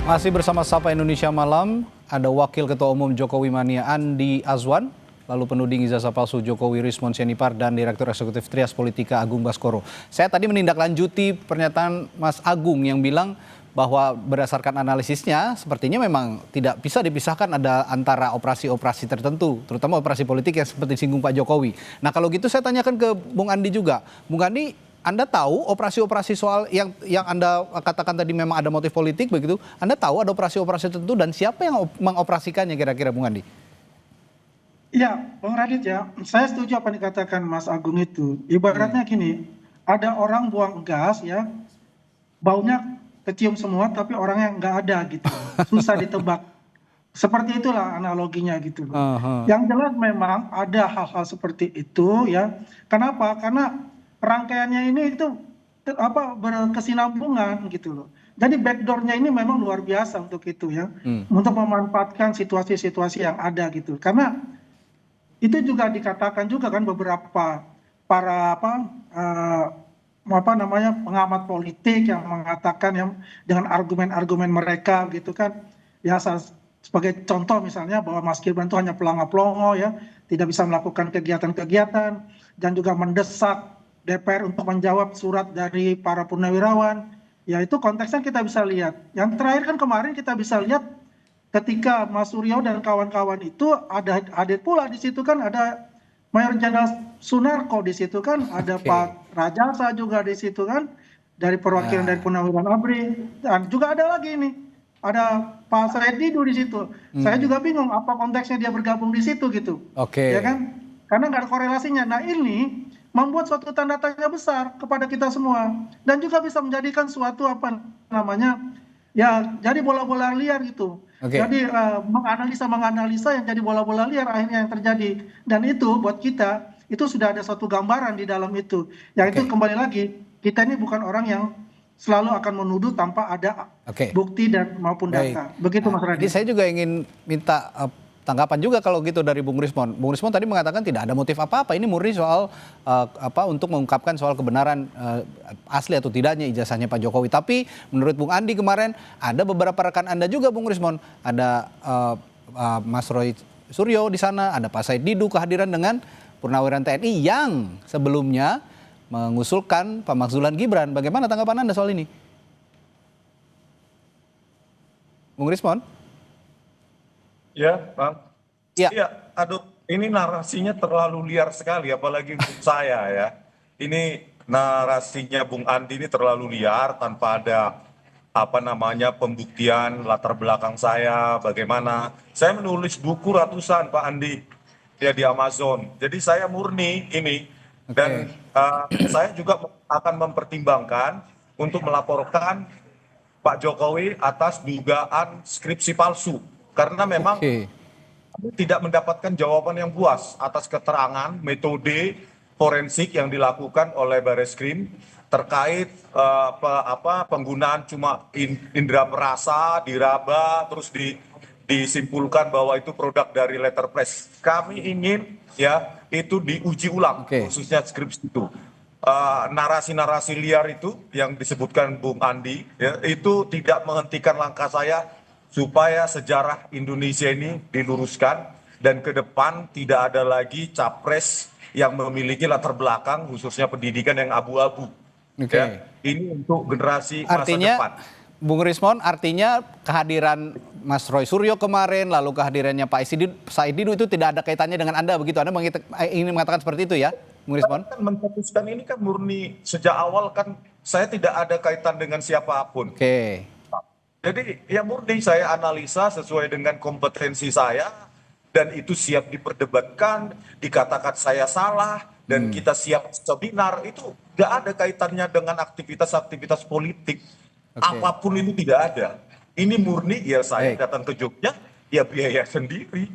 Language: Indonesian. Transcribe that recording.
Masih bersama Sapa Indonesia Malam, ada Wakil Ketua Umum Jokowi Mania Andi Azwan, lalu penuding ijazah palsu Jokowi Rismon Sianipar, dan Direktur Eksekutif Trias Politika Agung Baskoro. Saya tadi menindaklanjuti pernyataan Mas Agung yang bilang bahwa berdasarkan analisisnya sepertinya memang tidak bisa dipisahkan ada antara operasi-operasi tertentu, terutama operasi politik yang seperti disinggung Pak Jokowi. Nah kalau gitu saya tanyakan ke Bung Andi juga. Bung Andi, Anda tahu operasi-operasi soal yang Anda katakan tadi memang ada motif politik begitu? Anda tahu ada operasi-operasi tertentu dan siapa yang mengoperasikannya kira-kira Bung Andi? Iya, Bang Radit ya, saya setuju apa yang dikatakan Mas Agung itu. Ibaratnya gini, ada orang buang gas ya, baunya kecium semua tapi orangnya nggak ada gitu. Susah ditebak. Seperti itulah analoginya gitu loh. Yang jelas memang ada hal-hal seperti itu ya. Kenapa? Karena rangkaiannya ini itu berkesinambungan gitu loh. Jadi backdoornya ini memang luar biasa untuk itu ya, untuk memanfaatkan situasi-situasi yang ada gitu. Karena itu juga dikatakan juga kan beberapa para pengamat politik yang mengatakan yang dengan argumen-argumen mereka gitu kan, ya sebagai contoh misalnya bahwa Mas Gibran itu hanya pelongo-pelongo ya, tidak bisa melakukan kegiatan-kegiatan, dan juga mendesak DPR untuk menjawab surat dari para purnawirawan. Ya itu konteksnya kita bisa lihat. Yang terakhir kan kemarin kita bisa lihat ketika Mas Suryo dan kawan-kawan itu ada hadir pula di situ kan, ada Mayor Jenderal Sunarko di situ kan, ada Pak Rajasa juga di situ kan, dari perwakilan dari Purnawirawan ABRI, dan juga ada lagi ini, ada Pak Said Didu di situ. Saya juga bingung apa konteksnya dia bergabung di situ gitu. Ya kan? Karena nggak ada korelasinya. Nah ini membuat suatu tanda tanya besar kepada kita semua, dan juga bisa menjadikan suatu ya jadi bola-bola liar gitu. Jadi menganalisa yang jadi bola-bola liar akhirnya yang terjadi, dan itu buat kita itu sudah ada satu gambaran di dalam itu. Yang itu kembali lagi, kita ini bukan orang yang selalu akan menuduh tanpa ada bukti dan maupun data. Begitu Mas Radit. Jadi saya juga ingin minta tanggapan juga kalau gitu dari Bung Rismon. Bung Rismon tadi mengatakan tidak ada motif apa-apa. Ini murni soal untuk mengungkapkan soal kebenaran asli atau tidaknya ijazahnya Pak Jokowi. Tapi menurut Bung Andi kemarin ada beberapa rekan Anda juga Bung Rismon. Ada Mas Roy Suryo di sana, ada Pak Said Didu kehadiran dengan Purnawirawan TNI yang sebelumnya mengusulkan pemakzulan Gibran. Bagaimana tanggapan Anda soal ini? Bung Rismon? Ya, Bang. Ya. Iya, aduh, ini narasinya terlalu liar sekali, apalagi untuk saya ya. Ini narasinya Bung Andi ini terlalu liar tanpa ada pembuktian latar belakang saya, bagaimana. Saya menulis buku ratusan Pak Andi ya di Amazon. Jadi saya murni ini dan saya juga akan mempertimbangkan untuk melaporkan Pak Jokowi atas dugaan skripsi palsu. Karena memang tidak mendapatkan jawaban yang puas atas keterangan metode forensik yang dilakukan oleh Bareskrim terkait penggunaan cuma indera perasa, diraba, terus disimpulkan bahwa itu produk dari letterpress. Kami ingin ya itu diuji ulang, khususnya skripsi itu. Narasi-narasi liar itu yang disebutkan Bung Andi ya, itu tidak menghentikan langkah saya supaya sejarah Indonesia ini diluruskan dan ke depan tidak ada lagi capres yang memiliki latar belakang khususnya pendidikan yang abu-abu. Ya, ini untuk generasi masa depan. Bung Rismon, artinya kehadiran Mas Roy Suryo kemarin, lalu kehadirannya Pak Said Didu itu tidak ada kaitannya dengan Anda begitu? Anda ingin mengatakan seperti itu ya, Bung Rismon? Kan mencetuskan ini kan murni sejak awal kan saya tidak ada kaitan dengan siapapun. Jadi ya murni saya analisa sesuai dengan kompetensi saya dan itu siap diperdebatkan, dikatakan saya salah dan kita siap seminar, itu nggak ada kaitannya dengan aktivitas-aktivitas politik. Apapun itu tidak ada. Ini murni ya saya datang ke Jogja ya biaya sendiri.